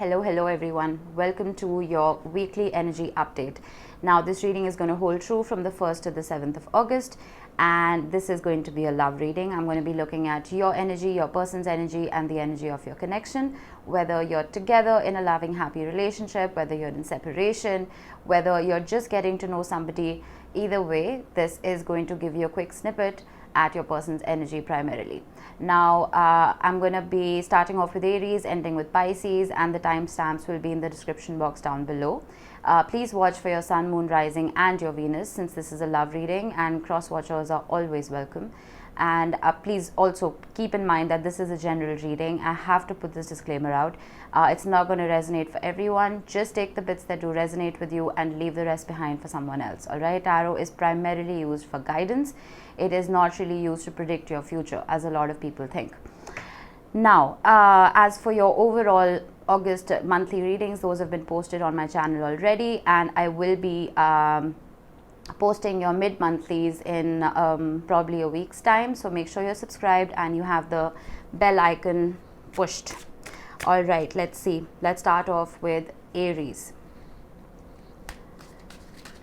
Hello everyone. Welcome to your weekly energy update. Now this reading is going to hold true from the 1st to the 7th of August, and this is going to be a love reading. I'm going to be looking at your energy, your person's energy, and the energy of your connection, whether you're together in a loving, happy relationship, whether you're in separation, whether you're just getting to know somebody. Either way, this is going to give you a quick snippet at your person's energy primarily. Now, I'm going to be starting off with Aries, ending with Pisces, and the timestamps will be in the description box down below. Please watch for your sun, moon, rising, and your Venus, since this is a love reading, and cross watchers are always welcome. And please also keep in mind that this is a general reading. I have to put this disclaimer out. It's not going to resonate for everyone. Just take the bits that do resonate with you and leave the rest behind for someone else. Alright, tarot is primarily used for guidance. It is not really used to predict your future, as a lot of people think. Now, as for your overall August monthly readings, those have been posted on my channel already, and I will be posting your mid-monthlies in probably a week's time. So make sure you're subscribed and you have the bell icon pushed. All right, let's see. Let's start off with Aries.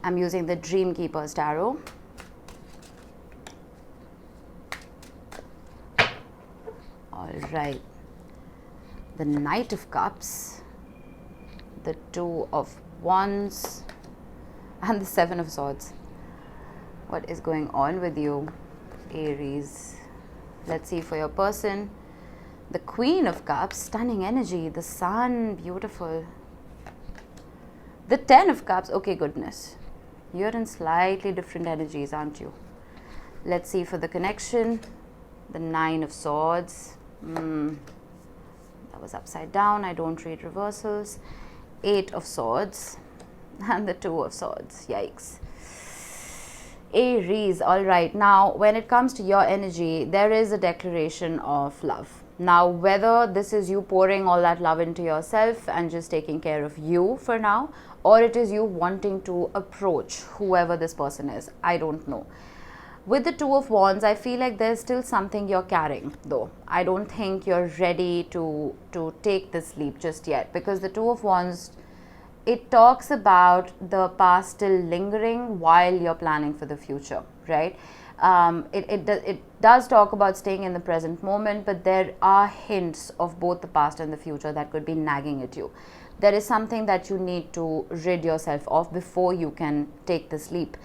I'm using the Dream Keepers Tarot. All right. The Knight of Cups, the Two of Wands, and the Seven of Swords. What is going on with you, Aries? Let's see for your person. The Queen of Cups, stunning energy. The Sun, beautiful. The Ten of Cups, okay, goodness. You're in slightly different energies, aren't you? Let's see for the connection. The Nine of Swords. That was upside down. I don't read reversals. Eight of Swords. And the Two of Swords. Yikes. Aries. All right. Now, when it comes to your energy, there is a declaration of love. Now, whether this is you pouring all that love into yourself and just taking care of you for now, or it is you wanting to approach whoever this person is, I don't know. With the Two of Wands, I feel like there's still something you're carrying, though. I don't think you're ready to take this leap just yet, because the Two of Wands, it talks about the past still lingering while you're planning for the future, right? It does talk about staying in the present moment, but there are hints of both the past and the future that could be nagging at you. There is something that you need to rid yourself of before you can take this leap.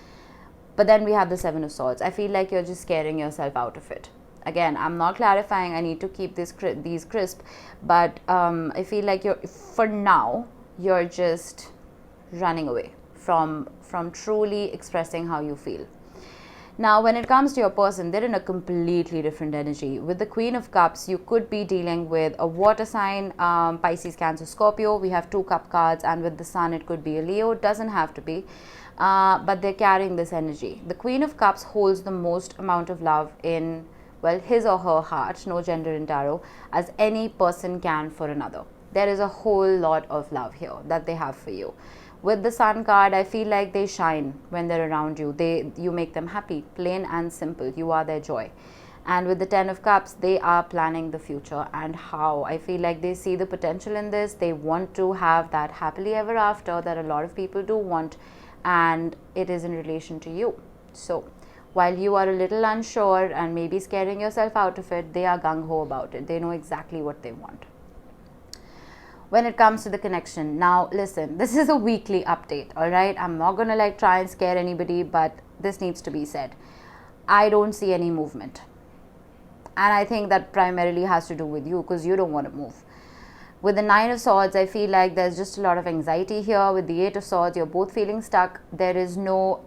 But then we have the Seven of Swords. I feel like you're just scaring yourself out of it. Again, I'm not clarifying. I need to keep these crisp. But I feel like for now, you're just running away from truly expressing how you feel. Now, when it comes to your person, they're in a completely different energy. With the Queen of Cups, you could be dealing with a water sign, Pisces, Cancer, Scorpio. We have two cup cards, and with the Sun, it could be a Leo. It doesn't have to be. But they're carrying this energy. The Queen of Cups holds the most amount of love in, well, his or her heart, no gender in tarot, as any person can for another. There is a whole lot of love here that they have for you. With the Sun card, I feel like they shine when they're around you. You make them happy, plain and simple. You are their joy. And with the Ten of Cups, they are planning the future and how. I feel like they see the potential in this. They want to have that happily ever after that a lot of people do want, and it is in relation to you. So while you are a little unsure and maybe scaring yourself out of it, they are gung-ho about it. They know exactly what they want. When it comes to the connection, now listen, this is a weekly update, all right? I'm not going to try and scare anybody, but this needs to be said. I don't see any movement. And I think that primarily has to do with you, because you don't want to move. With the Nine of Swords, I feel like there's just a lot of anxiety here. With the Eight of Swords, you're both feeling stuck. There is no...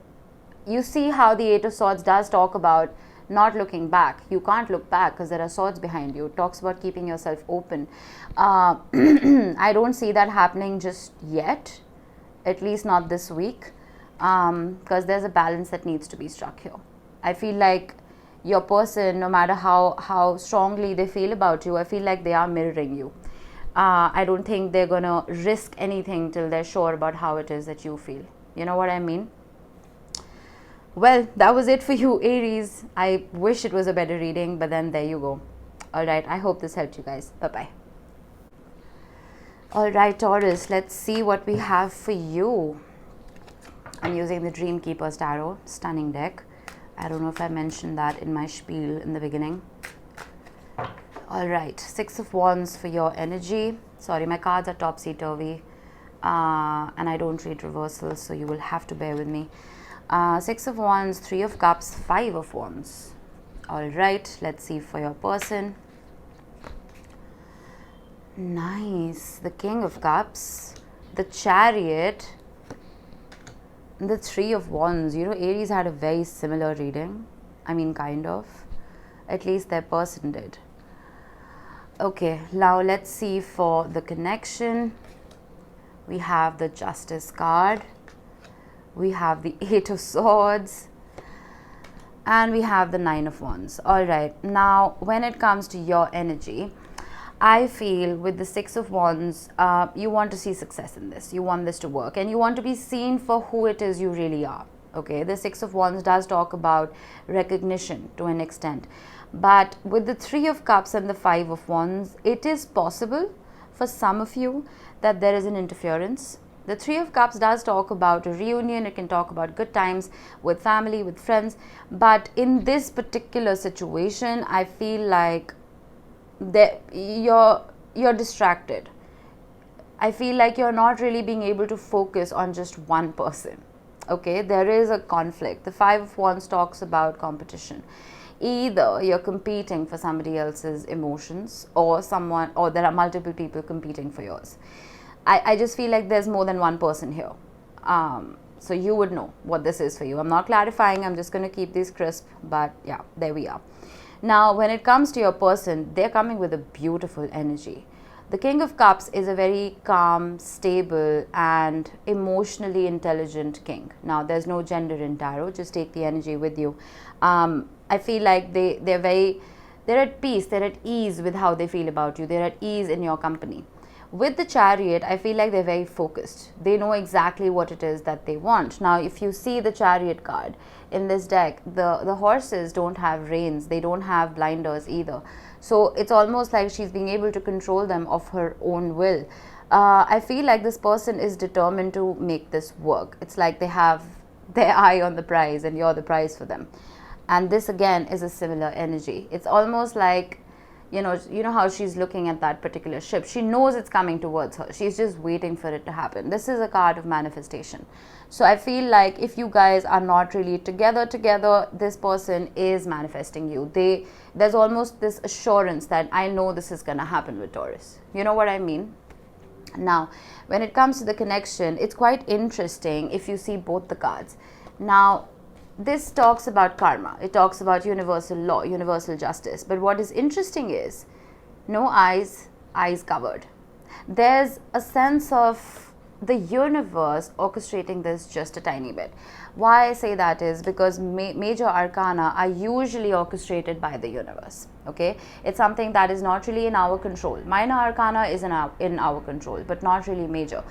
You see how the Eight of Swords does talk about not looking back. You can't look back because there are swords behind you. It talks about keeping yourself open. I don't see that happening just yet, at least not this week, because there's a balance that needs to be struck here. I feel like your person, no matter how strongly they feel about you, I feel like they are mirroring you. I don't think they're going to risk anything till they're sure about how it is that you feel. You know what I mean? Well, that was it for you, Aries. I wish it was a better reading, but then there you go. Alright, I hope this helped you guys. Bye-bye. All right, Taurus, let's see what we have for you. I'm using the Dream Keeper's Tarot, stunning deck. I don't know if I mentioned that in my spiel in the beginning. All right, Six of Wands for your energy. Sorry, my cards are topsy-turvy and I don't read reversals, so you will have to bear with me. Six of Wands, Three of Cups, Five of Wands. All right, let's see for your person. Nice. The King of Cups, the Chariot, the Three of Wands. You know, Aries had a very similar reading. I mean, kind of. At least their person did. Okay, now let's see for the connection. We have the Justice card. We have the Eight of Swords. And we have the Nine of Wands. All right, now when it comes to your energy, I feel with the Six of Wands, you want to see success in this. You want this to work and you want to be seen for who it is you really are. Okay, the Six of Wands does talk about recognition to an extent. But with the Three of Cups and the Five of Wands, it is possible for some of you that there is an interference. The Three of Cups does talk about a reunion. It can talk about good times with family, with friends. But in this particular situation, I feel like you're distracted. I feel like you're not really being able to focus on just one person. Okay, there is a conflict. The Five of Wands talks about competition. Either you're competing for somebody else's emotions or there are multiple people competing for yours. I just feel like there's more than one person here. So you would know what this is for you. I'm not clarifying, I'm just going to keep these crisp, but yeah, there we are. Now, when it comes to your person, they're coming with a beautiful energy. The King of Cups is a very calm, stable, and emotionally intelligent king. Now, there's no gender in tarot. Just take the energy with you. I feel like they're at peace. They're at ease with how they feel about you. They're at ease in your company. With the Chariot, I feel like they're very focused. They know exactly what it is that they want. Now, if you see the Chariot card in this deck, the horses don't have reins. They don't have blinders either. So it's almost like she's being able to control them of her own will. I feel like this person is determined to make this work. It's like they have their eye on the prize and you're the prize for them. And this again is a similar energy. It's almost like, you know how she's looking at that particular ship. She knows it's coming towards her. She's just waiting for it to happen. This is a card of manifestation. So I feel like if you guys are not really together, this person is manifesting you. There's almost this assurance that I know this is going to happen with Taurus. You know what I mean? Now, when it comes to the connection, it's quite interesting if you see both the cards. Now, this talks about karma. It talks about universal law, universal justice. But what is interesting is no eyes covered. There's a sense of the universe orchestrating this just a tiny bit. Why I say that is because major arcana are usually orchestrated by the universe. Okay, it's something that is not really in our control. Minor arcana is in our control, but not really major.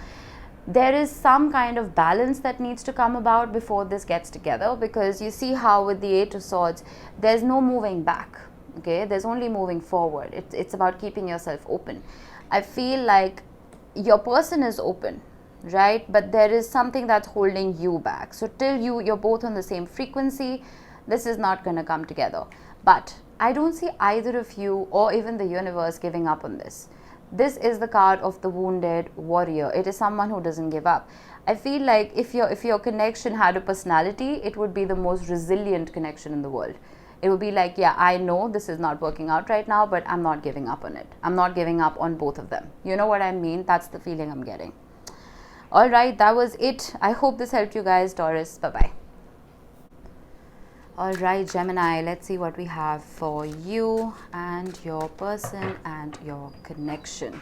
There is some kind of balance that needs to come about before this gets together, because you see how with the Eight of Swords, there's no moving back. Okay, there's only moving forward. It's about keeping yourself open. I feel like your person is open, right? But there is something that's holding you back. So till you're both on the same frequency, this is not going to come together. But I don't see either of you or even the universe giving up on this. This is the card of the wounded warrior. It is someone who doesn't give up. I feel like if your connection had a personality, it would be the most resilient connection in the world. It would be like, yeah, I know this is not working out right now, but I'm not giving up on it. I'm not giving up on both of them. You know what I mean? That's the feeling I'm getting. All right, that was it. I hope this helped you guys. Taurus, bye-bye. All right, Gemini, let's see what we have for you and your person and your connection.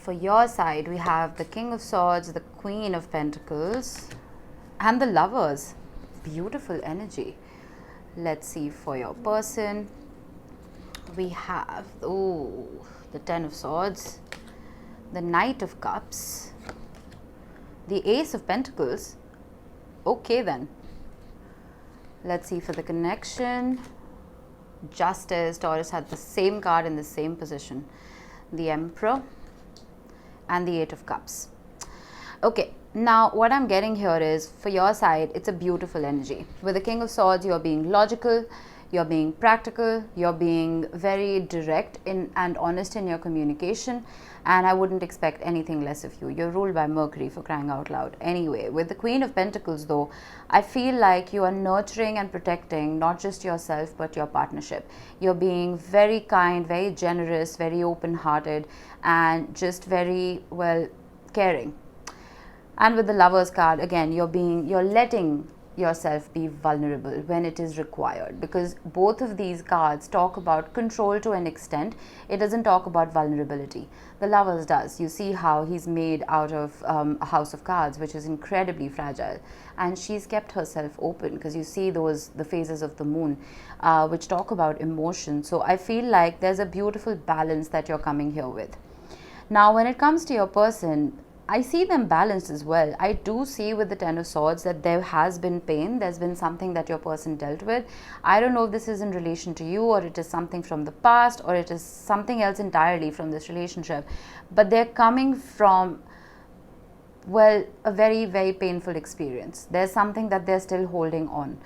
For your side, we have the King of Swords, the Queen of Pentacles, and the Lovers. Beautiful energy. Let's see for your person. We have, the Ten of Swords, the Knight of Cups, the Ace of Pentacles. Okay then. Let's see for the connection. Justice. Taurus had the same card in the same position. The Emperor, and the Eight of Cups. Okay, now what I'm getting here is, for your side, it's a beautiful energy. With the King of Swords, you're being logical, you're being practical, you're being very direct and honest in your communication, and I wouldn't expect anything less of you. You're ruled by Mercury, for crying out loud. Anyway, with the Queen of Pentacles though, I feel like you are nurturing and protecting not just yourself but your partnership. You're being very kind, very generous, very open-hearted, and just very, well, caring. And with the Lovers card, again, you're letting yourself be vulnerable when it is required, because both of these cards talk about control to an extent. It doesn't talk about vulnerability. The Lovers does. You see how he's made out of a house of cards, which is incredibly fragile, and she's kept herself open, because you see the phases of the moon, which talk about emotion. So I feel like there's a beautiful balance that you're coming here with. Now, when it comes to your person, I see them balanced as well. I do see with the Ten of Swords that there has been pain. There's been something that your person dealt with. I don't know if this is in relation to you, or it is something from the past, or it is something else entirely from this relationship. But they're coming from, well, a very, very painful experience. There's something that they're still holding on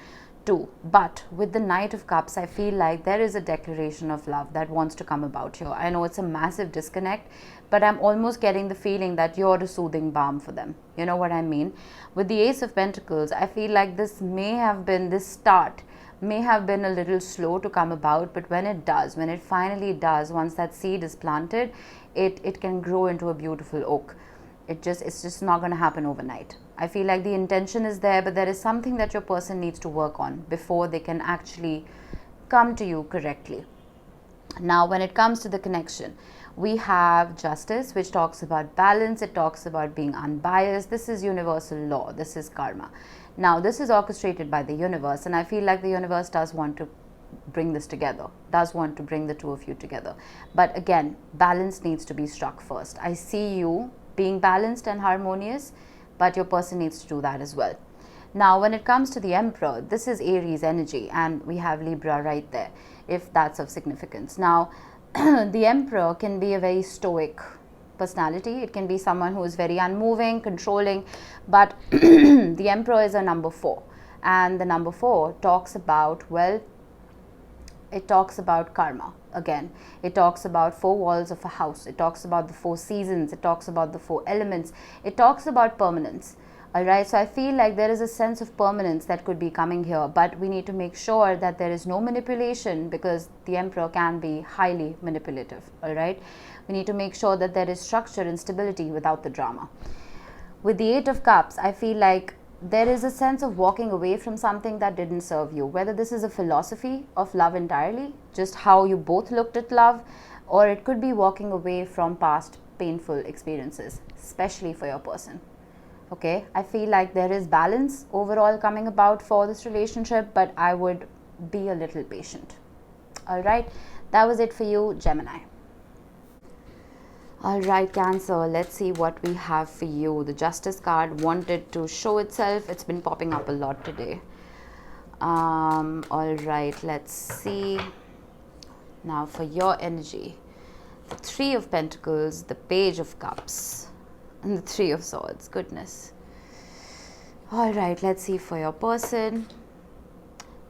to. But with the Knight of Cups, I feel like there is a declaration of love that wants to come about here. I know it's a massive disconnect, but I'm almost getting the feeling that you're a soothing balm for them. You know what I mean? With the Ace of Pentacles, I feel like this start may have been a little slow to come about, but when it finally does, once that seed is planted, it can grow into a beautiful oak. It's just not going to happen overnight. I feel like the intention is there, but there is something that your person needs to work on before they can actually come to you correctly. Now, when it comes to the connection, we have Justice, which talks about balance. It talks about being unbiased. This is universal law. This is karma. Now, this is orchestrated by the universe, and I feel like the universe does want to bring this together, does want to bring the two of you together. But again, balance needs to be struck first. I see you being balanced and harmonious, but your person needs to do that as well. Now, when it comes to the Emperor, this is Aries energy, and we have Libra right there, if that's of significance. Now, the Emperor can be a very stoic personality. It can be someone who is very unmoving, controlling, but the Emperor is a number 4, and the number 4 talks about, well, it talks about karma. Again, it talks about 4 walls of a house. It talks about the 4 seasons. It talks about the 4 elements. It talks about permanence. Alright, so I feel like there is a sense of permanence that could be coming here, but we need to make sure that there is no manipulation, because the Emperor can be highly manipulative. Alright, we need to make sure that there is structure and stability without the drama. With the Eight of Cups, I feel like there is a sense of walking away from something that didn't serve you, whether this is a philosophy of love entirely, just how you both looked at love, or it could be walking away from past painful experiences, especially for your person. Okay, I feel like there is balance overall coming about for this relationship, but I would be a little patient. All right, that was it for you, Gemini. All right, Cancer, let's see what we have for you. The Justice card wanted to show itself. It's been popping up a lot today. All right, let's see. Now for your energy, the Three of Pentacles, the Page of Cups, and the Three of Swords. Goodness. All right, let's see for your person.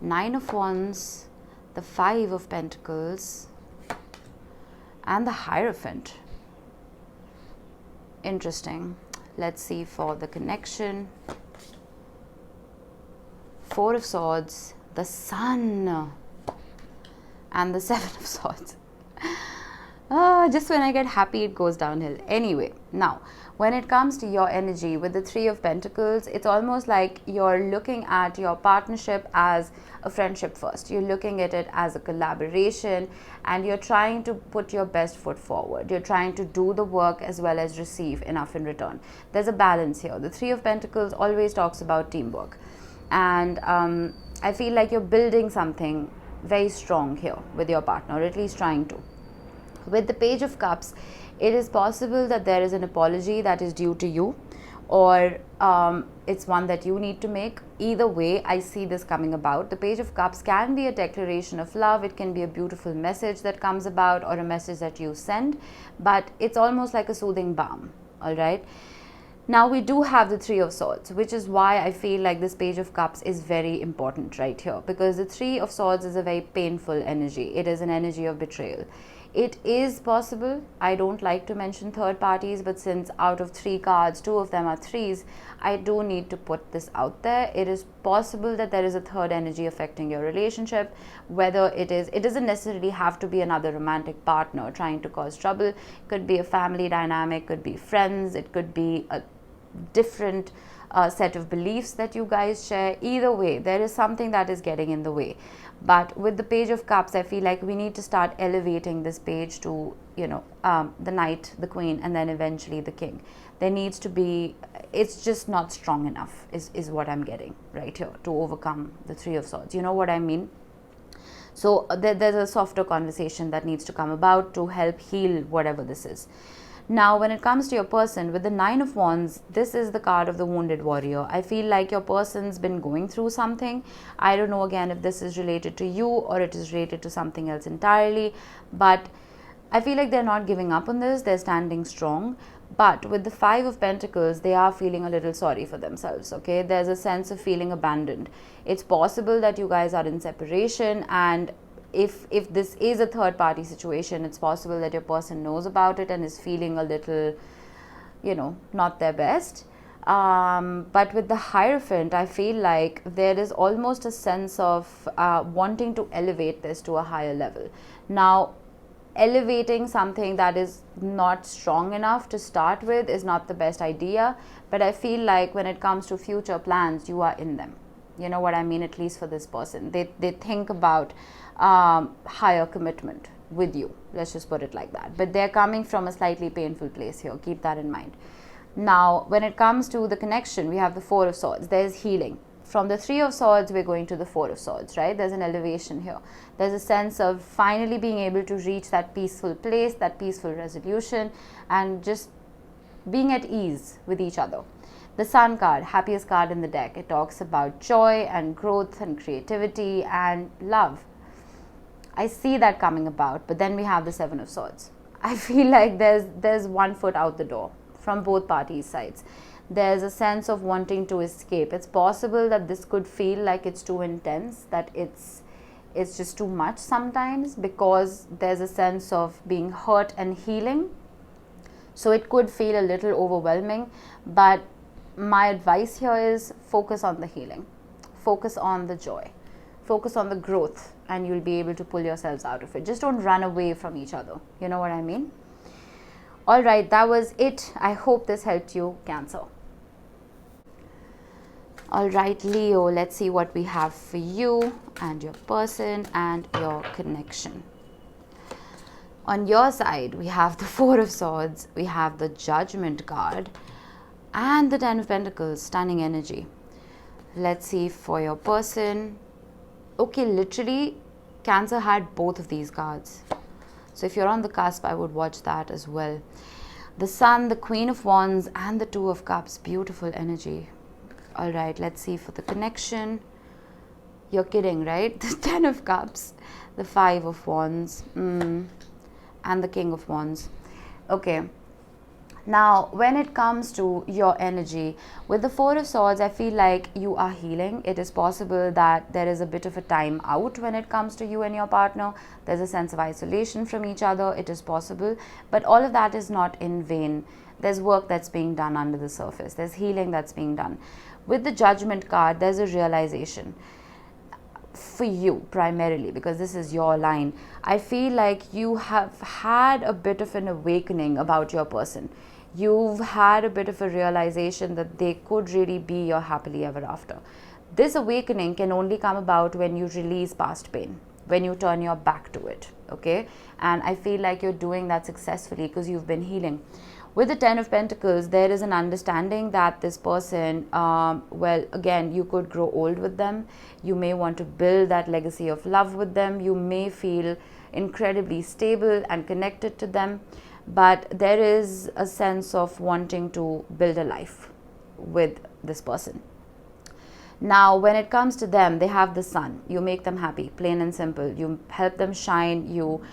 Nine of Wands, the Five of Pentacles, and the Hierophant. Interesting. Let's see for the connection. Four of Swords, the Sun, and the Seven of Swords. Just when I get happy, it goes downhill. Anyway, now, when it comes to your energy with the Three of Pentacles, it's almost like you're looking at your partnership as a friendship first. You're looking at it as a collaboration, and you're trying to put your best foot forward. You're trying to do the work as well as receive enough in return. There's a balance here. The Three of Pentacles always talks about teamwork. And I feel like you're building something very strong here with your partner, or at least trying to. With the Page of Cups, it is possible that there is an apology that is due to you, or it's one that you need to make. Either way, I see this coming about. The Page of Cups can be a declaration of love. It can be a beautiful message that comes about, or a message that you send, but it's almost like a soothing balm. all right? Now we do have the Three of Swords, which is why I feel like this Page of Cups is very important right here, because the Three of Swords is a very painful energy. It is an energy of betrayal. It is possible, I don't like to mention third parties, but since out of 3 cards, 2 of them are threes, I do need to put this out there. It is possible that there is a third energy affecting your relationship, whether it doesn't necessarily have to be another romantic partner trying to cause trouble. It could be a family dynamic, could be friends, it could be a different set of beliefs that you guys share. Either way, there is something that is getting in the way. But with the Page of Cups, I feel like we need to start elevating this page to, the Knight, the Queen, and then eventually the King. There needs to be, it's just not strong enough is what I'm getting right here to overcome the Three of Swords. You know what I mean? So there's a softer conversation that needs to come about to help heal whatever this is. Now, when it comes to your person, with the Nine of Wands, this is the card of the wounded warrior. I feel like your person's been going through something. I don't know, again, if this is related to you or it is related to something else entirely. But I feel like they're not giving up on this. They're standing strong. But with the Five of Pentacles, they are feeling a little sorry for themselves, okay? There's a sense of feeling abandoned. It's possible that you guys are in separation, and if this is a third party situation, it's possible that your person knows about it and is feeling a little, not their best. But with the Hierophant, I feel like there is almost a sense of wanting to elevate this to a higher level. Now, elevating something that is not strong enough to start with is not the best idea, but I feel like when it comes to future plans, you are in them. You know what I mean? At least for this person, they think about higher commitment with you, let's just put it like that. But they're coming from a slightly painful place here. Keep that in mind. Now, when it comes to the connection, we have the Four of Swords. There's healing. From the Three of Swords, we're going to the Four of Swords, right? There's an elevation here. There's a sense of finally being able to reach that peaceful place, that peaceful resolution, and just being at ease with each other. The Sun card, happiest card in the deck. It talks about joy and growth and creativity and love. I see that coming about, but then we have the Seven of Swords. I feel like there's one foot out the door from both parties' sides. There's a sense of wanting to escape. It's possible that this could feel like it's too intense, that it's just too much sometimes, because there's a sense of being hurt and healing. So it could feel a little overwhelming, but my advice here is focus on the healing, focus on the joy, focus on the growth, and you'll be able to pull yourselves out of it. Just don't run away from each other. You know what I mean? All right, that was it. I hope this helped you, Cancer. All right, Leo, let's see what we have for you and your person and your connection. On your side, we have the Four of Swords, we have the Judgment card, and the Ten of Pentacles. Stunning energy. Let's see for your person. Okay, literally, Cancer had both of these cards. So if you're on the cusp, I would watch that as well. The Sun, the Queen of Wands, and the Two of Cups. Beautiful energy. All right, let's see for the connection. You're kidding, right? The Ten of Cups, the Five of Wands, and the King of Wands. Okay. Now, when it comes to your energy, with the Four of Swords, I feel like you are healing. It is possible that there is a bit of a time out when it comes to you and your partner. There's a sense of isolation from each other. It is possible. But all of that is not in vain. There's work that's being done under the surface. There's healing that's being done. With the Judgment card, there's a realization. For you primarily, because this is your line, I feel like you have had a bit of an awakening about your person. You've had a bit of a realization that they could really be your happily ever after. This awakening can only come about when you release past pain, when you turn your back to it, okay? And I feel like you're doing that successfully because you've been healing. With the Ten of Pentacles, there is an understanding that this person, well, again, you could grow old with them. You may want to build that legacy of love with them. You may feel incredibly stable and connected to them. But there is a sense of wanting to build a life with this person. Now, when it comes to them, they have the Sun. You make them happy, plain and simple. You help them shine. You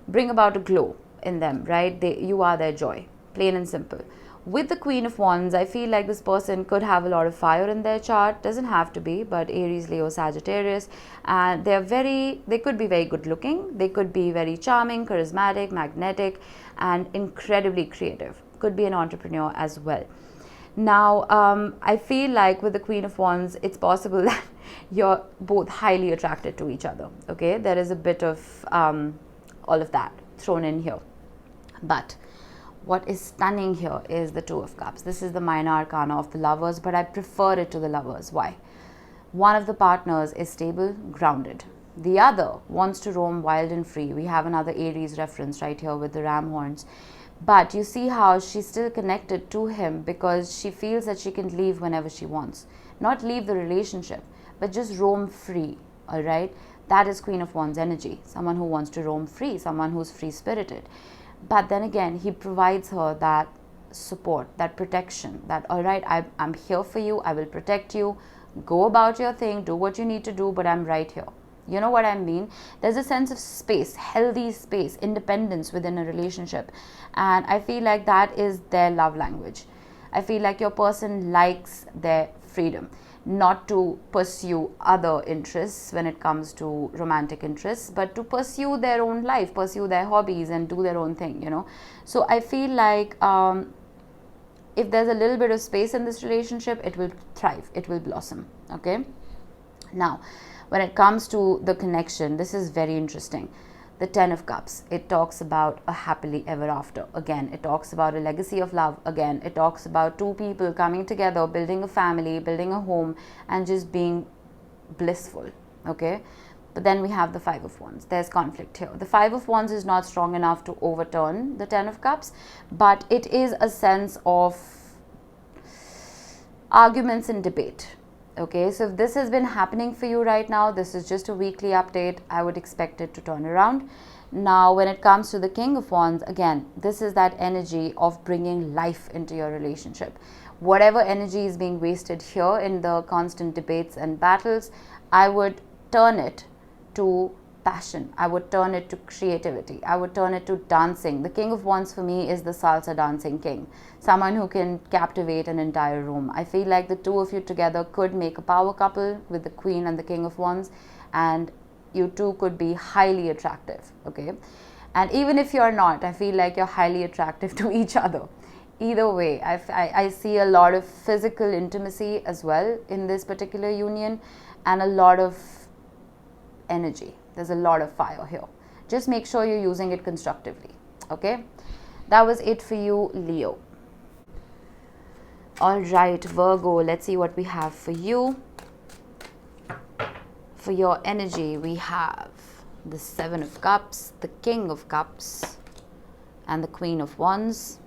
bring about a glow in them, right? You are their joy. Plain and simple. With the Queen of Wands, I feel like this person could have a lot of fire in their chart. Doesn't have to be, but Aries, Leo, Sagittarius. And they could be very good looking. They could be very charming, charismatic, magnetic, and incredibly creative. Could be an entrepreneur as well. Now, I feel like with the Queen of Wands, it's possible that you're both highly attracted to each other. Okay, there is a bit of all of that thrown in here. But what is stunning here is the Two of Cups. This is the minor arcana of the lovers, but I prefer it to the lovers. Why? One of the partners is stable, grounded. The other wants to roam wild and free. We have another Aries reference right here with the ram horns. But you see how she's still connected to him because she feels that she can leave whenever she wants. Not leave the relationship, but just roam free, all right? That is Queen of Wands energy. Someone who wants to roam free, someone who's free-spirited. But then again, he provides her that support, that protection, that, all right, I'm here for you, I will protect you, go about your thing, do what you need to do, but I'm right here. You know what I mean? There's a sense of space, healthy space, independence within a relationship. And I feel like that is their love language. I feel like your person likes their freedom, not to pursue other interests when it comes to romantic interests, but to pursue their own life, pursue their hobbies and do their own thing, you know. So I feel like if there's a little bit of space in this relationship, it will thrive, it will blossom, okay? Now, when it comes to the connection, this is very interesting. The Ten of Cups, it talks about a happily ever after. Again, it talks about a legacy of love. Again, it talks about two people coming together, building a family, building a home, and just being blissful, okay? But then we have the Five of Wands. There's conflict here. The Five of Wands is not strong enough to overturn the Ten of Cups, but it is a sense of arguments and debate. Okay, so if this has been happening for you right now, this is just a weekly update. I would expect it to turn around. Now, when it comes to the King of Wands, again, this is that energy of bringing life into your relationship. Whatever energy is being wasted here in the constant debates and battles, I would turn it to passion. I would turn it to creativity. I would turn it to dancing. The King of Wands for me is the salsa dancing king. Someone who can captivate an entire room. I feel like the two of you together could make a power couple with the Queen and the King of Wands, and you two could be highly attractive, okay? And even if you're not, I feel like you're highly attractive to each other. Either way, I see a lot of physical intimacy as well in this particular union, and a lot of energy. There's a lot of fire here. Just make sure you're using it constructively, okay? That was it for you, Leo. All right, Virgo, let's see what we have for you. For your energy, we have the Seven of Cups, the King of Cups, and the Queen of Wands.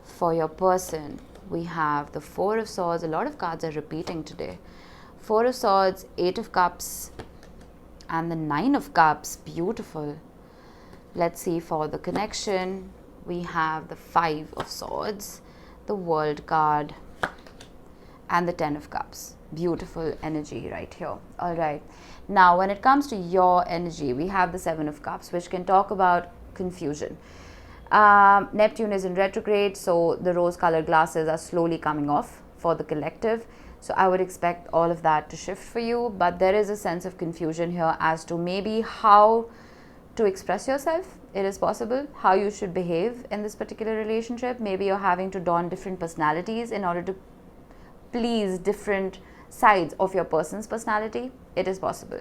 For your person, we have the Four of Swords. A lot of cards are repeating today. Four of Swords, Eight of Cups, and the Nine of Cups. Beautiful. Let's see for the connection. We have the Five of Swords, the World card, and the Ten of Cups. Beautiful energy right here. All right. Now, when it comes to your energy, we have the Seven of Cups, which can talk about confusion. Neptune is in retrograde, so the rose-colored glasses are slowly coming off for the collective. So I would expect all of that to shift for you, but there is a sense of confusion here as to maybe how to express yourself. It is possible how you should behave in this particular relationship. Maybe you're having to don different personalities in order to please different sides of your person's personality. It is possible.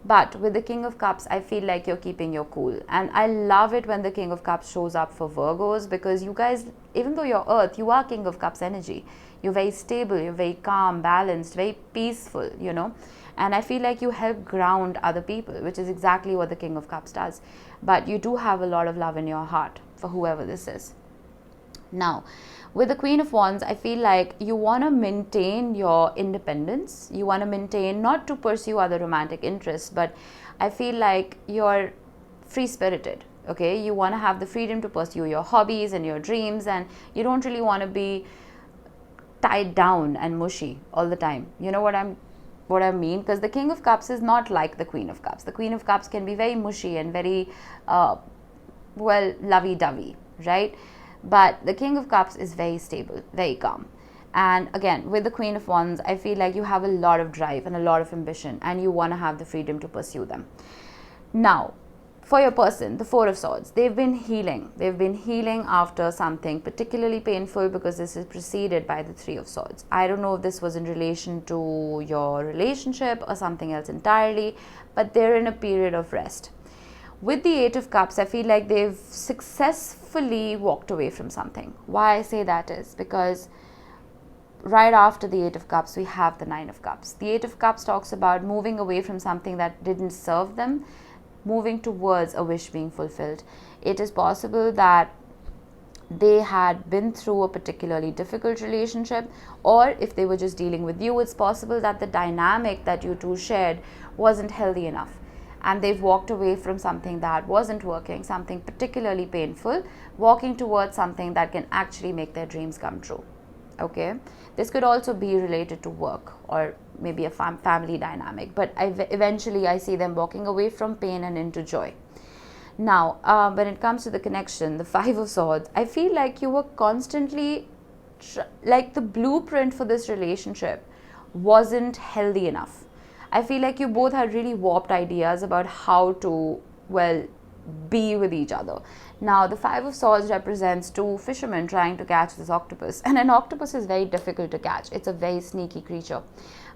But with the King of Cups, I feel like you're keeping your cool. And I love it when the King of Cups shows up for Virgos, because you guys, even though you're Earth, you are King of Cups energy. You're very stable, you're very calm, balanced, very peaceful, you know. And I feel like you help ground other people, which is exactly what the King of Cups does. But you do have a lot of love in your heart for whoever this is. Now, with the Queen of Wands, I feel like you want to maintain your independence. You want to maintain, not to pursue other romantic interests, but I feel like you're free-spirited, okay? You want to have the freedom to pursue your hobbies and your dreams, and you don't really want to be tied down and mushy all the time. You know what I mean? Because the King of Cups is not like the Queen of Cups. The Queen of Cups can be very mushy and very, well, lovey-dovey, right? But the King of Cups is very stable, very calm. And again, with the Queen of Wands, I feel like you have a lot of drive and a lot of ambition, and you want to have the freedom to pursue them. Now, for your person, the Four of Swords, they've been healing. They've been healing after something particularly painful, because this is preceded by the Three of Swords. I don't know if this was in relation to your relationship or something else entirely, but they're in a period of rest. With the Eight of Cups, I feel like they've successfully walked away from something. Why I say that is because right after the Eight of Cups, we have the Nine of Cups. The Eight of Cups talks about moving away from something that didn't serve them, moving towards a wish being fulfilled. It is possible that they had been through a particularly difficult relationship, or if they were just dealing with you, it's possible that the dynamic that you two shared wasn't healthy enough, and they've walked away from something that wasn't working, something particularly painful, walking towards something that can actually make their dreams come true. Okay, this could also be related to work or maybe a family dynamic, but eventually I see them walking away from pain and into joy. Now, when it comes to the connection, the Five of Swords, I feel like you were constantly, like the blueprint for this relationship wasn't healthy enough. I feel like you both had really warped ideas about how to, well, be with each other. Now, the Five of Swords represents two fishermen trying to catch this octopus, and an octopus is very difficult to catch. It's a very sneaky creature.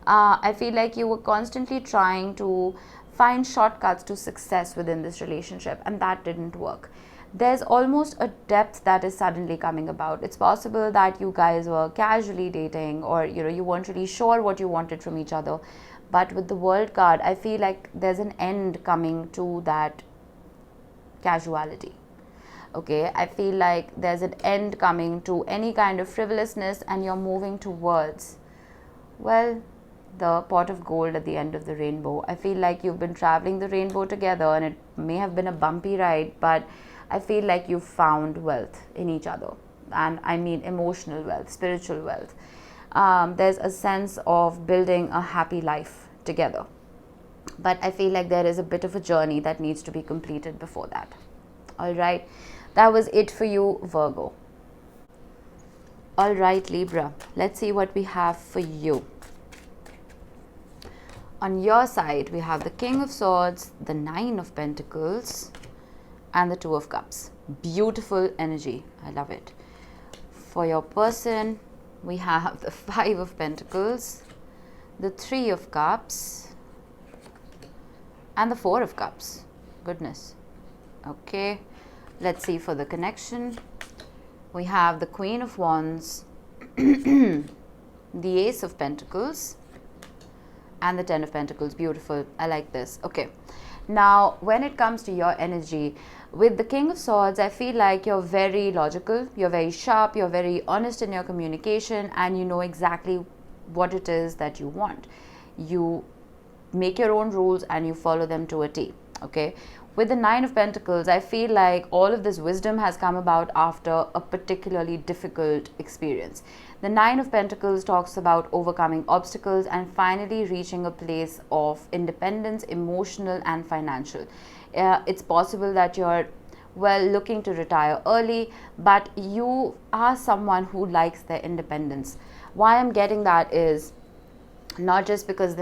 I feel like you were constantly trying to find shortcuts to success within this relationship, and that didn't work. There's almost a depth that is suddenly coming about. It's possible that you guys were casually dating, or you weren't really sure what you wanted from each other. But with the World card, I feel like there's an end coming to that casuality. Okay, I feel like there's an end coming to any kind of frivolousness, and you're moving towards, well, the pot of gold at the end of the rainbow. I feel like you've been traveling the rainbow together, and it may have been a bumpy ride, but I feel like you've found wealth in each other. And I mean emotional wealth, spiritual wealth. There's a sense of building a happy life together. But I feel like there is a bit of a journey that needs to be completed before that. All right, that was it for you, Virgo. All right, Libra, let's see what we have for you. On your side, we have the King of Swords, the Nine of Pentacles, and the Two of Cups. Beautiful energy. I love it. For your person, we have the Five of Pentacles, the Three of Cups, and the Four of Cups. Goodness. Okay, let's see for the connection. We have the Queen of Wands, the Ace of Pentacles, and the Ten of Pentacles. Beautiful. I like this. Okay, now when it comes to your energy, with the King of Swords, I feel like you're very logical, you're very sharp, you're very honest in your communication, and you know exactly what it is that you want. You make your own rules and you follow them to a T. Okay, with the Nine of Pentacles, I feel like all of this wisdom has come about after a particularly difficult experience. The Nine of Pentacles talks about overcoming obstacles and finally reaching a place of independence, emotional and financial. It's possible that you're, well, looking to retire early, but you are someone who likes their independence. Why I'm getting that is not just because of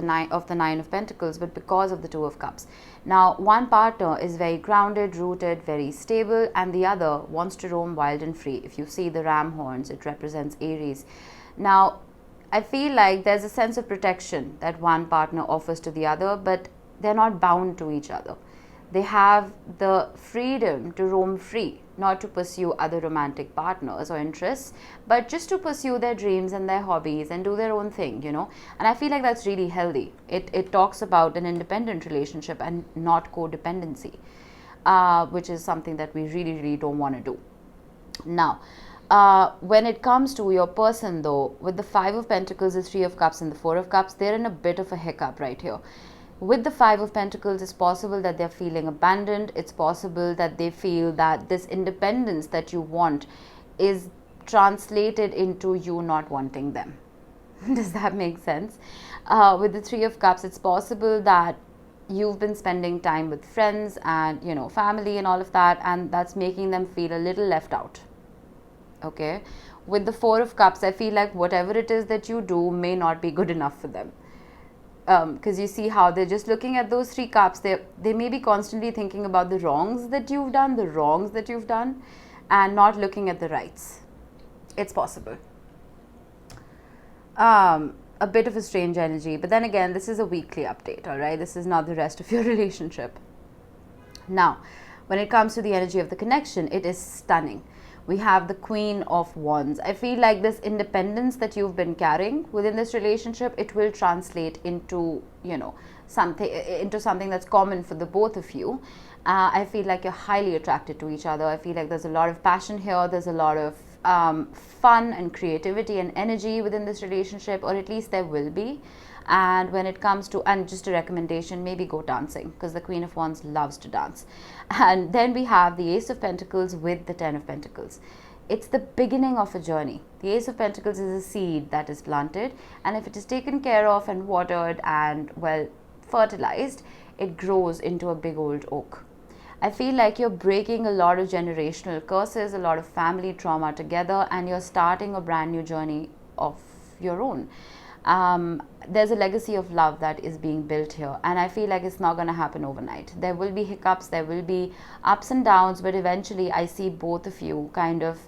the Nine of Pentacles, but because of the Two of Cups. Now, one partner is very grounded, rooted, very stable, and the other wants to roam wild and free. If you see the ram horns, it represents Aries. Now, I feel like there's a sense of protection that one partner offers to the other, but they're not bound to each other. They have the freedom to roam free, not to pursue other romantic partners or interests, but just to pursue their dreams and their hobbies and do their own thing, And I feel like that's really healthy. It talks about an independent relationship and not codependency, which is something that we really, really don't want to do. Now, when it comes to your person, though, with the Five of Pentacles, the Three of Cups, and the Four of Cups, they're in a bit of a hiccup right here. With the Five of Pentacles, it's possible that they're feeling abandoned. It's possible that they feel that this independence that you want is translated into you not wanting them. Does that make sense? With the Three of Cups, it's possible that you've been spending time with friends and, family and all of that, and that's making them feel a little left out. okay? With the Four of Cups, I feel like whatever it is that you do may not be good enough for them. Because you see how they're just looking at those 3 cups. They may be constantly thinking about the wrongs that you've done, and not looking at the rights. It's possible. A bit of a strange energy, but then again, this is a weekly update, all right? This is not the rest of your relationship. Now, when it comes to the energy of the connection, it is stunning. We have the Queen of Wands. I feel like this independence that you've been carrying within this relationship, it will translate into, something that's common for the both of you. I feel like you're highly attracted to each other. I feel like there's a lot of passion here. There's a lot of fun and creativity and energy within this relationship, or at least there will be. And when it comes to, and just a recommendation, maybe go dancing, because the Queen of Wands loves to dance. And then we have the Ace of Pentacles with the 10 of Pentacles. It's the beginning of a journey. The Ace of Pentacles is a seed that is planted, and if it is taken care of and watered and well fertilized, it grows into a big old oak. I feel like you're breaking a lot of generational curses, a lot of family trauma together, and you're starting a brand new journey of your own. There's a legacy of love that is being built here, and I feel like it's not going to happen overnight. There will be hiccups, there will be ups and downs, but eventually I see both of you kind of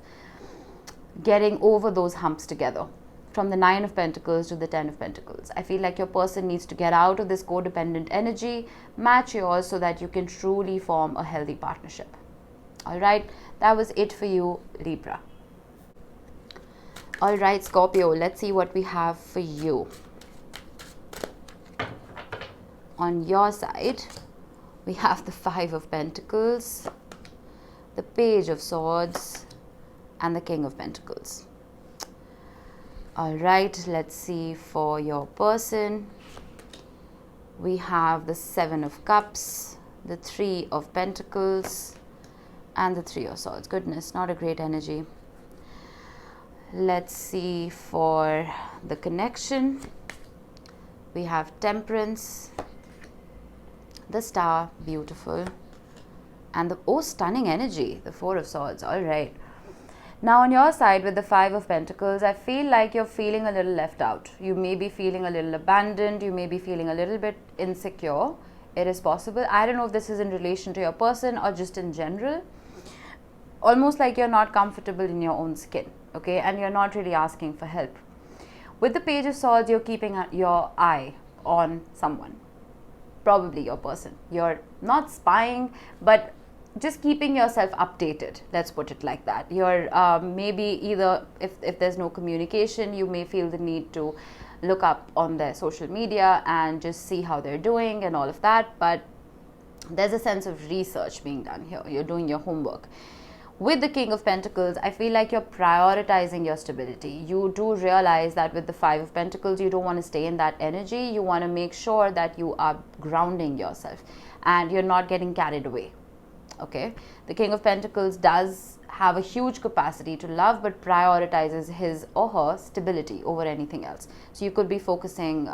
getting over those humps together. From the 9 of Pentacles to the 10 of Pentacles, I feel like your person needs to get out of this codependent energy, match yours, so that you can truly form a healthy partnership. All right, that was it for you, Libra. All right, Scorpio, let's see what we have for you. On your side, we have the 5 of Pentacles, the Page of Swords, and the King of Pentacles. All right, let's see for your person. We have the 7 of Cups, the 3 of Pentacles, and the 3 of Swords. Goodness, not a great energy. Let's see for the connection. We have Temperance, the Star, beautiful, and the stunning energy, the 4 of Swords. All right. Now on your side with the 5 of Pentacles, I feel like you're feeling a little left out. You may be feeling a little abandoned. You may be feeling a little bit insecure. It is possible. I don't know if this is in relation to your person or just in general. Almost like you're not comfortable in your own skin, okay? And you're not really asking for help. With the Page of Swords, you're keeping your eye on someone. Probably your person. You're not spying, but just keeping yourself updated, let's put it like that. You're maybe either, if there's no communication, you may feel the need to look up on their social media and just see how they're doing and all of that, but there's a sense of research being done here. You're doing your homework. With the King of Pentacles, I feel like you're prioritizing your stability. You do realize that with the 5 of Pentacles, you don't want to stay in that energy. You want to make sure that you are grounding yourself and you're not getting carried away. Okay, the King of Pentacles does have a huge capacity to love, but prioritizes his or her stability over anything else. So you could be focusing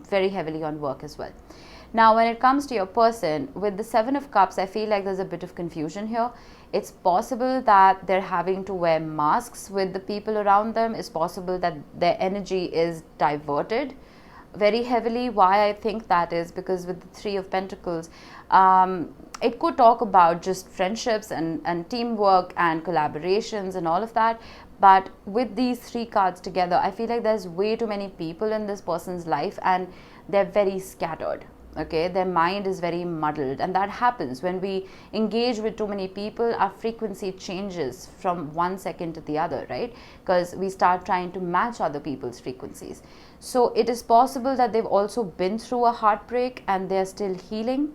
very heavily on work as well. Now, when it comes to your person, with the 7 of Cups, I feel like there's a bit of confusion here. It's possible that they're having to wear masks with the people around them. It's possible that their energy is diverted very heavily. Why I think that is because with the 3 of Pentacles, it could talk about just friendships and teamwork and collaborations and all of that. But with these 3 cards together, I feel like there's way too many people in this person's life and they're very scattered. Okay, their mind is very muddled, and that happens when we engage with too many people. Our frequency changes from one second to the other, right? Because we start trying to match other people's frequencies. So it is possible that they've also been through a heartbreak and they're still healing,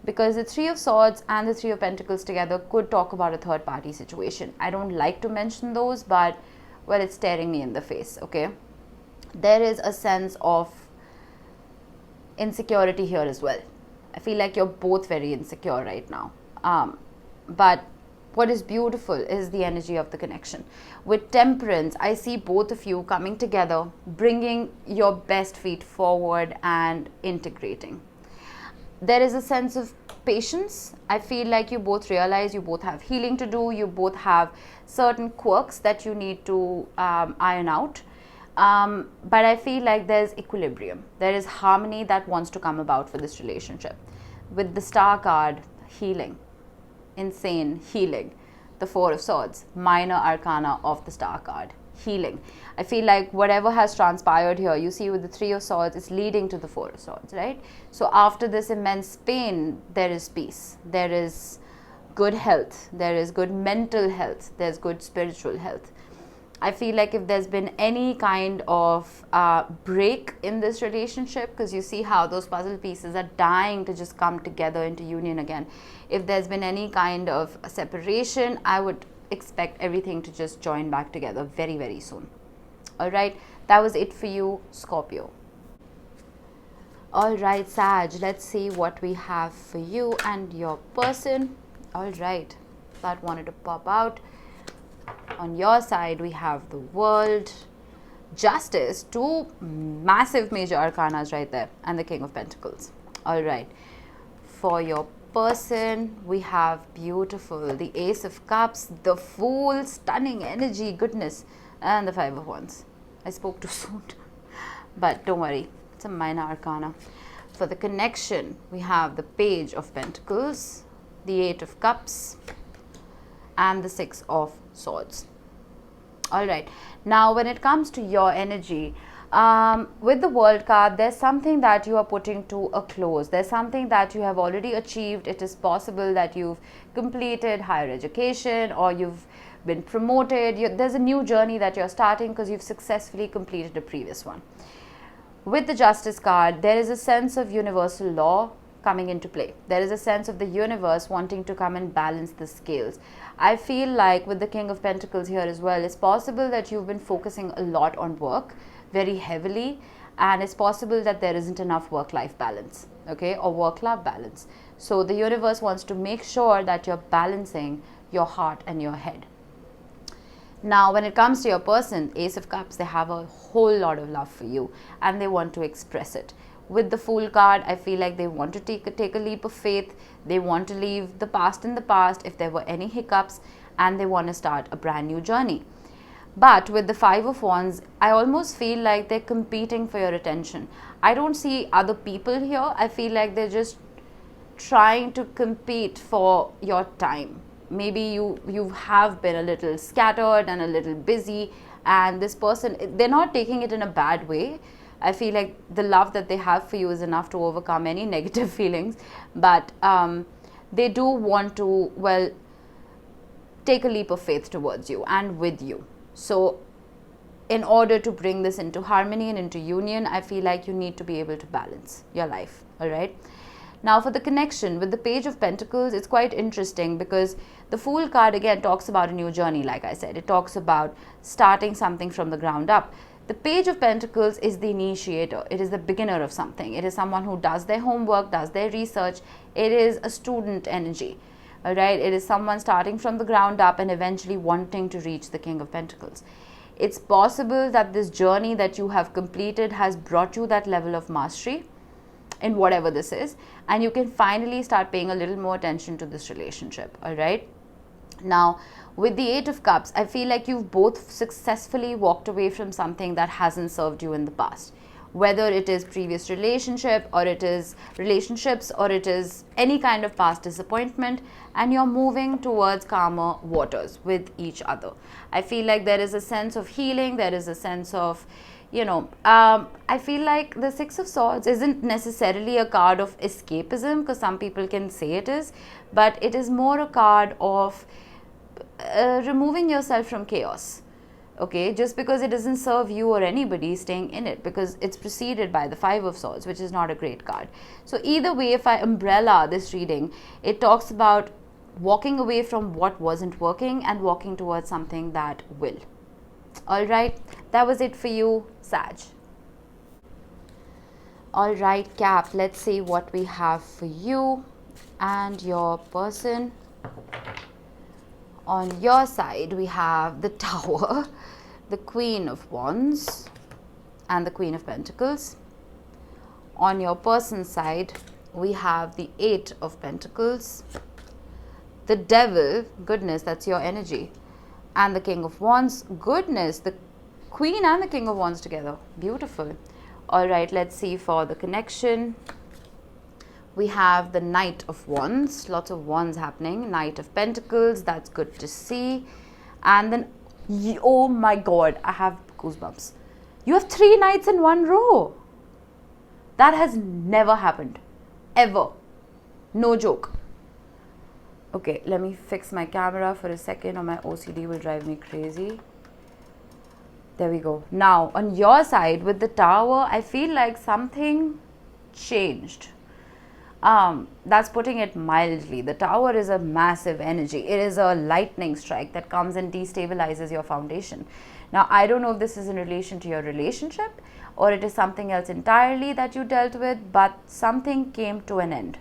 because the 3 of Swords and the 3 of Pentacles together could talk about a third party situation. I don't like to mention those, but well, it's staring me in the face. Okay, there is a sense of insecurity here as well. I feel like you're both very insecure right now. But what is beautiful is the energy of the connection. With Temperance, I see both of you coming together, bringing your best feet forward and integrating. There is a sense of patience. I feel like you both realize you both have healing to do. You both have certain quirks that you need to iron out. But I feel like there's equilibrium. There is harmony that wants to come about for this relationship. With the Star card, healing. Insane healing. The Four of Swords, minor arcana of the Star card, healing. I feel like whatever has transpired here, you see with the Three of Swords, is leading to the Four of Swords, right? So after this immense pain, there is peace. There is good health. There is good mental health. There's good spiritual health. I feel like if there's been any kind of break in this relationship, because you see how those puzzle pieces are dying to just come together into union again. If there's been any kind of separation, I would expect everything to just join back together very, very soon. All right, that was it for you, Scorpio. All right, Sag, let's see what we have for you and your person. All right, that wanted to pop out. On your side, we have the World, Justice, two massive major arcanas right there, and the King of Pentacles. All right, for your person, we have beautiful, the Ace of Cups, the Fool, stunning energy, goodness, and the Five of Wands. I spoke too soon, but don't worry, it's a minor arcana. For the connection, we have the Page of Pentacles, the Eight of Cups, and the Six of Swords. All right, now when it comes to your energy, with the World card, there's something that you are putting to a close. There's something that you have already achieved. It is possible that you've completed higher education or you've been promoted. There's a new journey that you're starting because you've successfully completed a previous one. With the Justice card, there is a sense of universal law coming into play. There is a sense of the universe wanting to come and balance the scales. I feel like with the King of Pentacles here as well, it's possible that you've been focusing a lot on work very heavily, and it's possible that there isn't enough work-life balance, okay, or work-life balance. So the universe wants to make sure that you're balancing your heart and your head. Now, when it comes to your person, Ace of Cups, they have a whole lot of love for you and they want to express it. With the Fool card, I feel like they want to take a leap of faith. They want to leave the past in the past if there were any hiccups, and they want to start a brand new journey. But with the Five of Wands, I almost feel like they're competing for your attention. I don't see other people here. I feel like they're just trying to compete for your time. Maybe you have been a little scattered and a little busy, and this person, they're not taking it in a bad way. I feel like the love that they have for you is enough to overcome any negative feelings, but they do want to, well, take a leap of faith towards you and with you. So in order to bring this into harmony and into union, I feel like you need to be able to balance your life. All right. Now for the connection with the Page of Pentacles, it's quite interesting because the Fool card again talks about a new journey. Like I said, it talks about starting something from the ground up. The Page of Pentacles is the initiator. It is the beginner of something. It is someone who does their homework, does their research. It is a student energy. All right. It is someone starting from the ground up and eventually wanting to reach the King of Pentacles. It's possible that this journey that you have completed has brought you that level of mastery in whatever this is, and you can finally start paying a little more attention to this relationship. All right. Now, with the Eight of Cups, I feel like you've both successfully walked away from something that hasn't served you in the past. Whether it is previous relationship or it is relationships or it is any kind of past disappointment, and you're moving towards calmer waters with each other. I feel like there is a sense of healing. There is a sense of, I feel like the Six of Swords isn't necessarily a card of escapism, because some people can say it is, but it is more a card of removing yourself from chaos. Okay, just because it doesn't serve you or anybody, staying in it, because it's preceded by the Five of Swords, which is not a great card. So either way, if I umbrella this reading, it talks about walking away from what wasn't working and walking towards something that will. All right, that was it for you, Sag. All right, Cap, let's see what we have for you and your person. On your side, we have the Tower, the Queen of Wands, and the Queen of Pentacles. On your person's side, we have the 8 of Pentacles, the Devil, goodness, that's your energy, and the King of Wands, goodness, the Queen and the King of Wands together, beautiful. All right, let's see for the connection. We have the Knight of Wands, lots of wands happening, Knight of Pentacles, that's good to see. And then, oh my God, I have goosebumps. You have 3 knights in one row. That has never happened, ever. No joke. Okay, let me fix my camera for a second or my OCD will drive me crazy. There we go. Now, on your side with the Tower, I feel like something changed. That's putting it mildly. The Tower is a massive energy. It is a lightning strike that comes and destabilizes your foundation. Now, I don't know if this is in relation to your relationship or it is something else entirely that you dealt with, but something came to an end.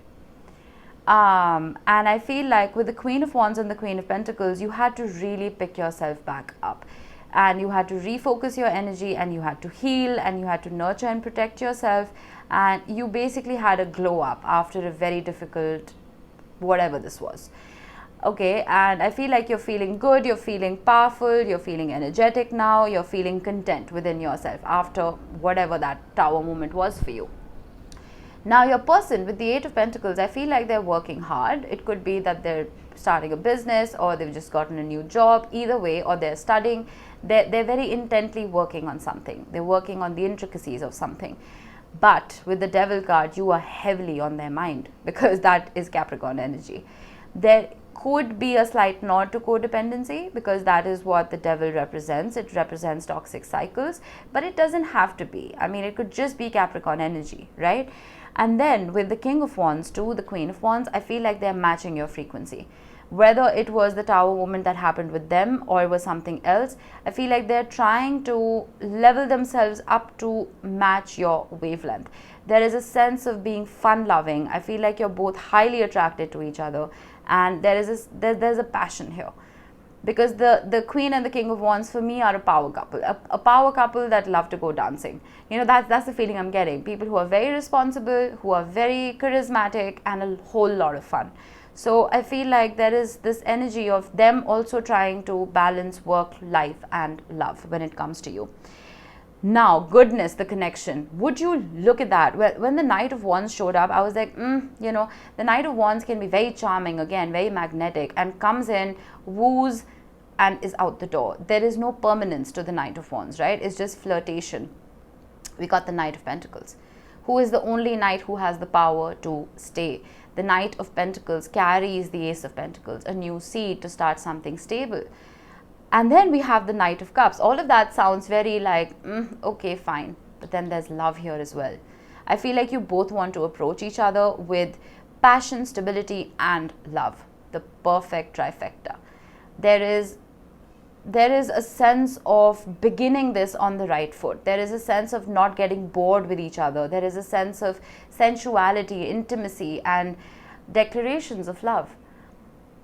And I feel like with the Queen of Wands and the Queen of Pentacles, you had to really pick yourself back up. And you had to refocus your energy, and you had to heal, and you had to nurture and protect yourself. And you basically had a glow up after a very difficult, whatever this was. Okay, and I feel like you're feeling good, you're feeling powerful, you're feeling energetic now, you're feeling content within yourself after whatever that Tower moment was for you. Now, your person with the 8 of Pentacles, I feel like they're working hard. It could be that they're starting a business or they've just gotten a new job, either way, or they're studying. They're very intently working on something. They're working on the intricacies of something. But with the Devil card, you are heavily on their mind because that is Capricorn energy. There could be a slight nod to codependency because that is what the Devil represents. It represents toxic cycles, but it doesn't have to be. I mean, it could just be Capricorn energy, right? And then with the King of Wands to the Queen of Wands, I feel like they're matching your frequency. Whether it was the Tower moment that happened with them or it was something else, I feel like they're trying to level themselves up to match your wavelength. There is a sense of being fun-loving. I feel like you're both highly attracted to each other, and there's a passion here. Because the Queen and the King of Wands for me are a power couple, a power couple that love to go dancing. You know, that's the feeling I'm getting. People who are very responsible, who are very charismatic, and a whole lot of fun. So I feel like there is this energy of them also trying to balance work, life, and love when it comes to you. Now, goodness, the connection. Would you look at that? Well, when the Knight of Wands showed up, I was like, you know, the Knight of Wands can be very charming, again, very magnetic, and comes in, woos, and is out the door. There is no permanence to the Knight of Wands, right? It's just flirtation. We got the Knight of Pentacles, who is the only knight who has the power to stay. The Knight of Pentacles carries the Ace of Pentacles, a new seed to start something stable. And then we have the Knight of Cups. All of that sounds very like, okay, fine. But then there's love here as well. I feel like you both want to approach each other with passion, stability, and love. The perfect trifecta. There is a sense of beginning this on the right foot. There is a sense of not getting bored with each other. There is a sense of sensuality, intimacy, and declarations of love.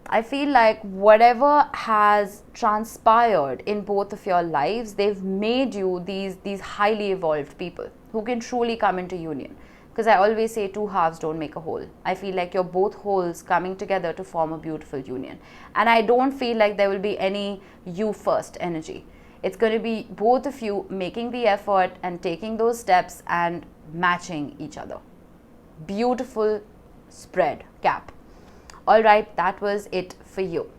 I feel like whatever has transpired in both of your lives, they've made you these highly evolved people who can truly come into union. Because I always say 2 halves don't make a whole. I feel like you're both wholes coming together to form a beautiful union. And I don't feel like there will be any you first energy. It's going to be both of you making the effort and taking those steps and matching each other. Beautiful spread, Cap. All right, that was it for you.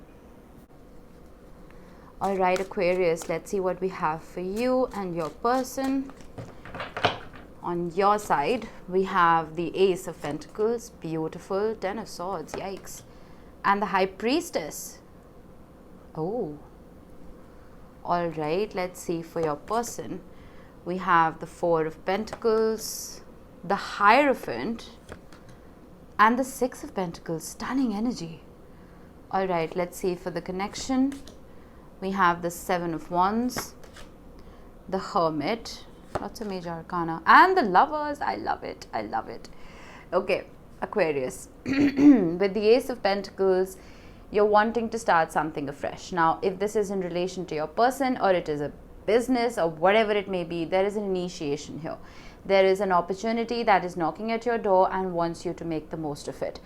All right, Aquarius, let's see what we have for you and your person. On your side, we have the Ace of Pentacles, beautiful, 10 of Swords, yikes, and the High Priestess. Oh, all right, let's see for your person. We have the 4 of Pentacles, the Hierophant, and the 6 of Pentacles, stunning energy. All right, let's see for the connection. We have the 7 of Wands, the Hermit, lots of major arcana, and the Lovers. I love it. I love it. Okay, Aquarius. With the Ace of Pentacles, you're wanting to start something afresh. Now, if this is in relation to your person or it is a business or whatever it may be, there is an initiation here. There is an opportunity that is knocking at your door and wants you to make the most of it.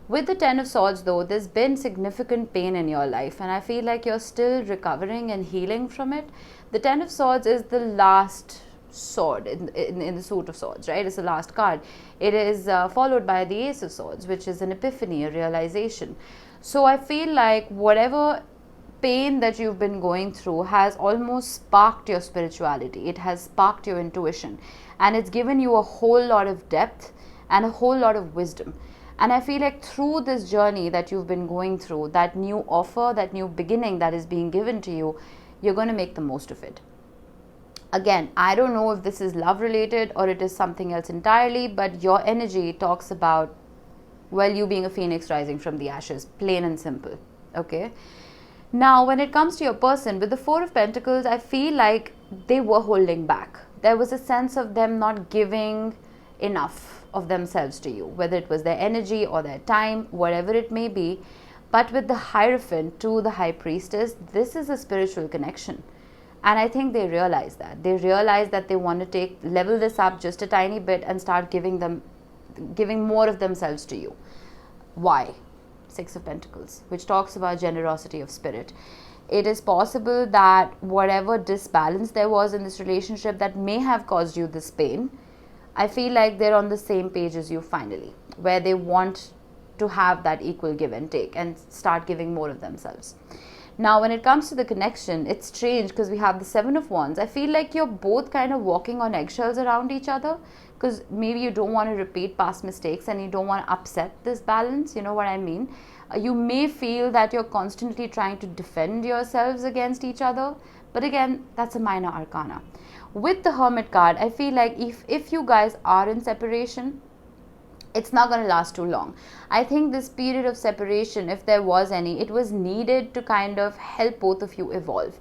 With the Ten of Swords though, there's been significant pain in your life and I feel like you're still recovering and healing from it. The Ten of Swords is the last sword in the suit of swords, right? It's the last card. It is followed by the Ace of Swords, which is an epiphany, a realization. So I feel like whatever pain that you've been going through has almost sparked your spirituality. It has sparked your intuition and it's given you a whole lot of depth and a whole lot of wisdom. And I feel like through this journey that you've been going through, that new offer, that new beginning that is being given to you, you're going to make the most of it. Again, I don't know if this is love related or it is something else entirely, but your energy talks about, well, you being a phoenix rising from the ashes, plain and simple. Okay. Now, when it comes to your person, with the Four of Pentacles, I feel like they were holding back. There was a sense of them not giving enough of themselves to you, whether it was their energy or their time, whatever it may be. But with the Hierophant to the High Priestess, this is a spiritual connection. And I think they realize that. They realize that they want to level this up just a tiny bit and start giving more of themselves to you. Why? Six of Pentacles, which talks about generosity of spirit. It is possible that whatever disbalance there was in this relationship that may have caused you this pain, I feel like they're on the same page as you finally, where they want to have that equal give and take and start giving more of themselves. Now, when it comes to the connection, it's strange because we have the Seven of Wands. I feel like you're both kind of walking on eggshells around each other because maybe you don't want to repeat past mistakes and you don't want to upset this balance. You know what I mean? You may feel that you're constantly trying to defend yourselves against each other. But again, that's a minor arcana. With the Hermit card, I feel like if you guys are in separation, it's not going to last too long. I think this period of separation, if there was any, it was needed to kind of help both of you evolve.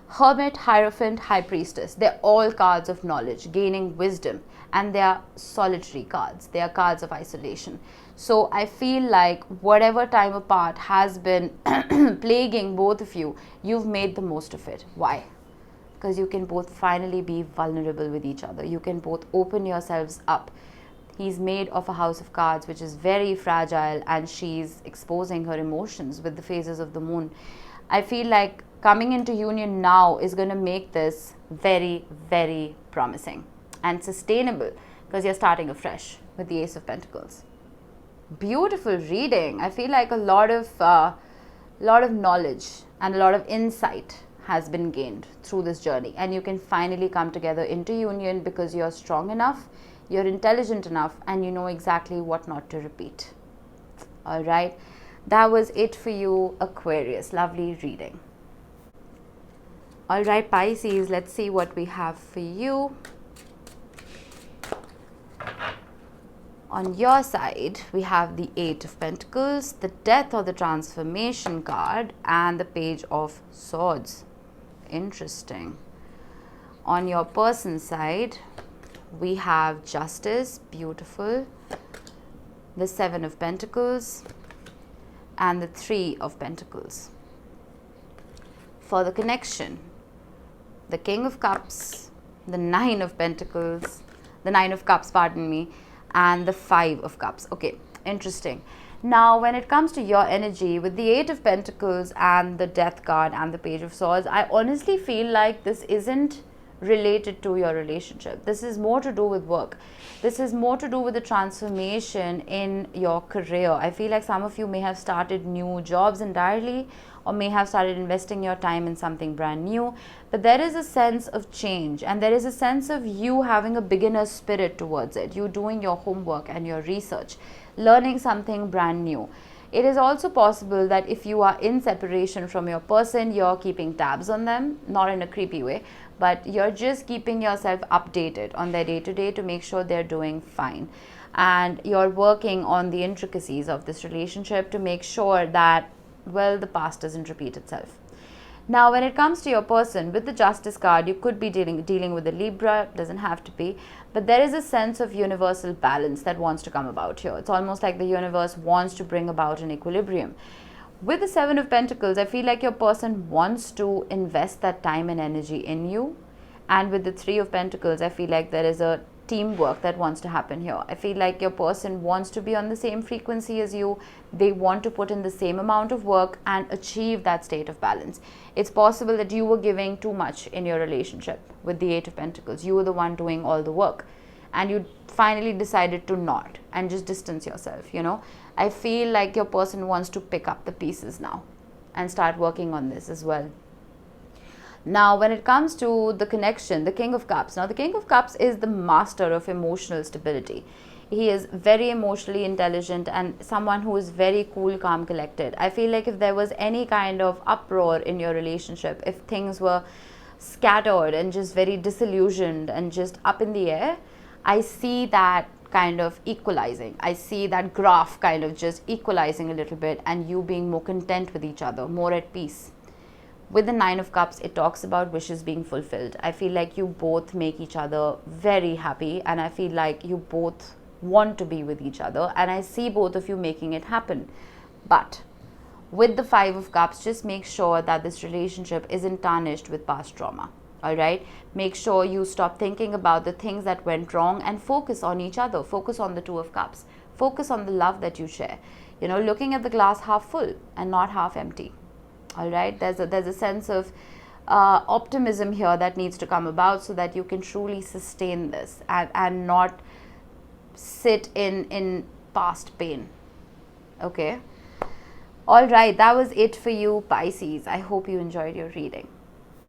Hermit, Hierophant, High Priestess, they're all cards of knowledge, gaining wisdom, and they are solitary cards. They are cards of isolation. So I feel like whatever time apart has been plaguing both of you, you've made the most of it. Why? Because you can both finally be vulnerable with each other. You can both open yourselves up. He's made of a house of cards, which is very fragile, and she's exposing her emotions with the phases of the moon. I feel like coming into union now is going to make this very, very promising and sustainable because you're starting afresh with the Ace of Pentacles. Beautiful reading. I feel like a lot of knowledge and a lot of insight has been gained through this journey, and you can finally come together into union because you're strong enough, you're intelligent enough, and you know exactly what not to repeat. All right, that was it for you, Aquarius. Lovely reading. All right, Pisces, let's see what we have for you. On your side, we have the Eight of Pentacles, the Death or the Transformation card, and the Page of Swords. Interesting. On your person's side, we have Justice, beautiful, the Seven of Pentacles, and the Three of Pentacles. For the connection, the King of Cups, the Nine of Pentacles, the Nine of Cups, pardon me, and the Five of Cups. Okay, interesting. Now, when it comes to your energy, with the Eight of Pentacles and the Death card and the Page of Swords, I honestly feel like this isn't related to your relationship. This is more to do with work. This is more to do with the transformation in your career. I feel like some of you may have started new jobs entirely, or may have started investing your time in something brand new, but there is a sense of change, and there is a sense of you having a beginner's spirit towards it. You doing your homework and your research, learning something brand new. It is also possible that if you are in separation from your person, you're keeping tabs on them, not in a creepy way, but you're just keeping yourself updated on their day-to-day to make sure they're doing fine. And you're working on the intricacies of this relationship to make sure that, well, the past doesn't repeat itself. Now, when it comes to your person, with the Justice card, you could be dealing with a Libra, doesn't have to be, but there is a sense of universal balance that wants to come about here. It's almost like the universe wants to bring about an equilibrium. With the Seven of Pentacles, I feel like your person wants to invest that time and energy in you. And with the Three of Pentacles, I feel like there is a teamwork that wants to happen here. I feel like your person wants to be on the same frequency as you. They want to put in the same amount of work and achieve that state of balance. It's possible that you were giving too much in your relationship with the Eight of Pentacles. You were the one doing all the work, and you finally decided to not and just distance yourself, you know. I feel like your person wants to pick up the pieces now and start working on this as well. Now, when it comes to the connection, the King of Cups. Now, the King of Cups is the master of emotional stability. He is very emotionally intelligent and someone who is very cool, calm, collected. I feel like if there was any kind of uproar in your relationship, if things were scattered and just very disillusioned and just up in the air, I see that kind of equalizing. I see that graph kind of just equalizing a little bit, and you being more content with each other, more at peace. With the Nine of Cups, it talks about wishes being fulfilled. I feel like you both make each other very happy, and I feel like you both want to be with each other, and I see both of you making it happen. But with the Five of Cups, just make sure that this relationship isn't tarnished with past trauma. All right, make sure you stop thinking about the things that went wrong and focus on each other. Focus on the Two of Cups. Focus on the love that you share. You know, looking at the glass half full and not half empty. All right, there's a sense of optimism here that needs to come about so that you can truly sustain this and not sit in past pain. Okay. All right, that was it for you, Pisces. I hope you enjoyed your reading.